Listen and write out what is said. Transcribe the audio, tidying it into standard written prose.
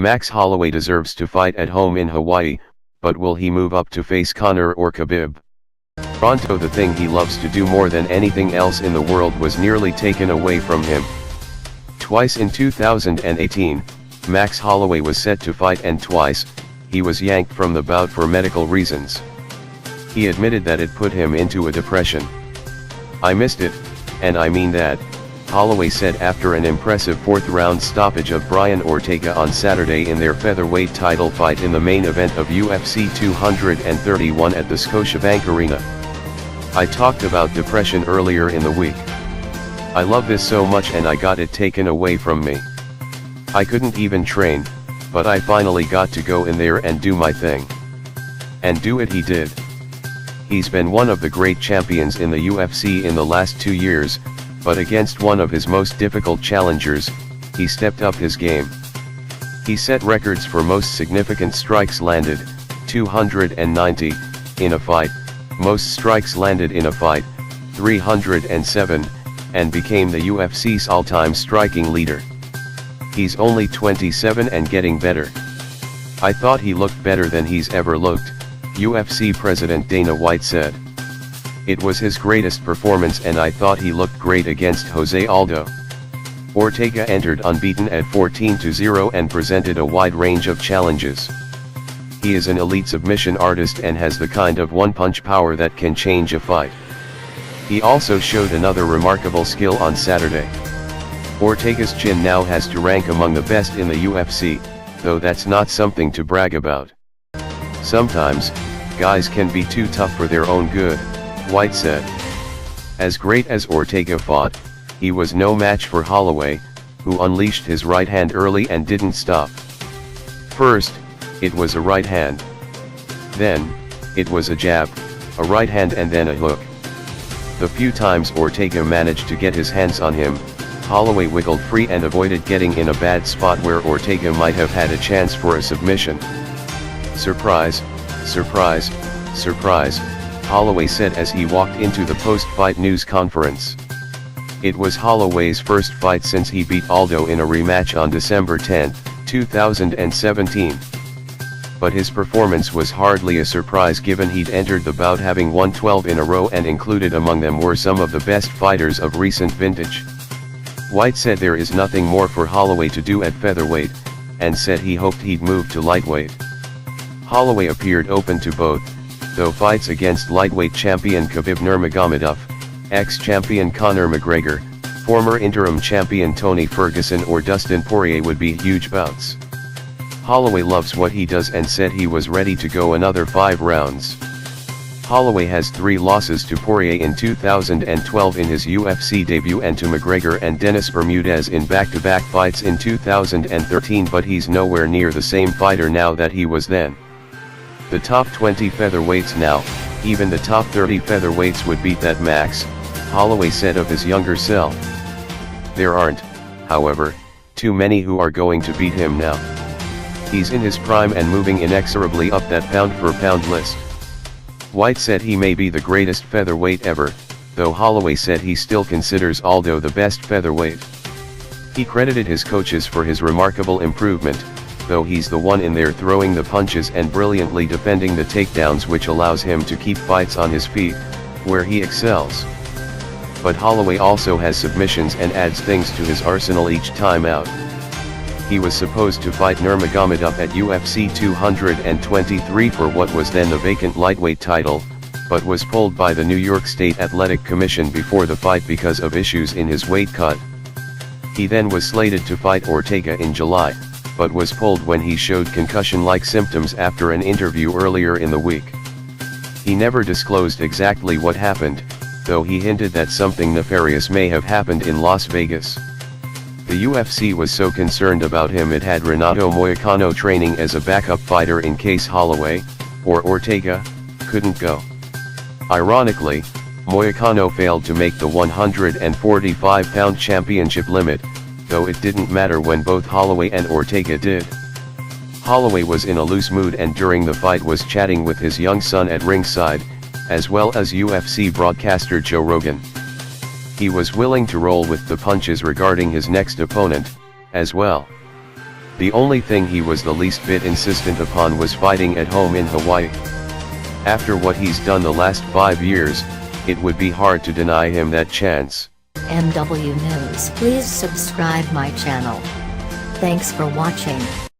Max Holloway deserves to fight at home in Hawaii, but will he move up to face Conor or Khabib? Pronto, the thing he loves to do more than anything else in the world, was nearly taken away from him. Twice in 2018, Max Holloway was set to fight, and twice, he was yanked from the bout for medical reasons. He admitted that it put him into a depression. "I missed it, and I mean that," Holloway said after an impressive fourth-round stoppage of Brian Ortega on Saturday in their featherweight title fight in the main event of UFC 231 at the Scotiabank Arena. "I talked about depression earlier in the week. I love this so much and I got it taken away from me. I couldn't even train, but I finally got to go in there and do my thing. And do it he did." He's been one of the great champions in the UFC in the last 2 years, but against one of his most difficult challengers, he stepped up his game. He set records for most significant strikes landed, 290, in a fight, most strikes landed in a fight, 307, and became the UFC's all-time striking leader. He's only 27 and getting better. "I thought he looked better than he's ever looked," UFC President Dana White said. "It was his greatest performance and I thought he looked great against Jose Aldo." Ortega entered unbeaten at 14-0 and presented a wide range of challenges. He is an elite submission artist and has the kind of one-punch power that can change a fight. He also showed another remarkable skill on Saturday. Ortega's chin now has to rank among the best in the UFC, though that's not something to brag about. "Sometimes, guys can be too tough for their own good," White said. As great as Ortega fought, he was no match for Holloway, who unleashed his right hand early and didn't stop. First, it was a right hand. Then, it was a jab, a right hand and then a hook. The few times Ortega managed to get his hands on him, Holloway wiggled free and avoided getting in a bad spot where Ortega might have had a chance for a submission. "Surprise, surprise, surprise," Holloway said as he walked into the post-fight news conference. It was Holloway's first fight since he beat Aldo in a rematch on December 10, 2017. But his performance was hardly a surprise given he'd entered the bout having won 12 in a row, and included among them were some of the best fighters of recent vintage. White said there is nothing more for Holloway to do at featherweight, and said he hoped he'd move to lightweight. Holloway appeared open to both, though fights against lightweight champion Khabib Nurmagomedov, ex-champion Conor McGregor, former interim champion Tony Ferguson or Dustin Poirier would be huge bouts. Holloway loves what he does and said he was ready to go another 5 rounds. Holloway has 3 losses to Poirier in 2012 in his UFC debut and to McGregor and Dennis Bermudez in back-to-back fights in 2013, but he's nowhere near the same fighter now that he was then. The top 20 featherweights now, even the top 30 featherweights would beat that Max, Holloway said of his younger self. There aren't, however, too many who are going to beat him now. He's in his prime and moving inexorably up that pound-for-pound list. White said he may be the greatest featherweight ever, though Holloway said he still considers Aldo the best featherweight. He credited his coaches for his remarkable improvement, though he's the one in there throwing the punches and brilliantly defending the takedowns, which allows him to keep fights on his feet, where he excels. But Holloway also has submissions and adds things to his arsenal each time out. He was supposed to fight Nurmagomedov at UFC 223 for what was then the vacant lightweight title, but was pulled by the New York State Athletic Commission before the fight because of issues in his weight cut. He then was slated to fight Ortega in July, but was pulled when he showed concussion-like symptoms after an interview earlier in the week. He never disclosed exactly what happened, though he hinted that something nefarious may have happened in Las Vegas. The UFC was so concerned about him it had Renato Moicano training as a backup fighter in case Holloway, or Ortega, couldn't go. Ironically, Moicano failed to make the 145-pound championship limit, though it didn't matter when both Holloway and Ortega did. Holloway was in a loose mood and during the fight was chatting with his young son at ringside, as well as UFC broadcaster Joe Rogan. He was willing to roll with the punches regarding his next opponent, as well. The only thing he was the least bit insistent upon was fighting at home in Hawaii. After what he's done the last 5 years, it would be hard to deny him that chance. MW News. Please subscribe my channel. Thanks for watching.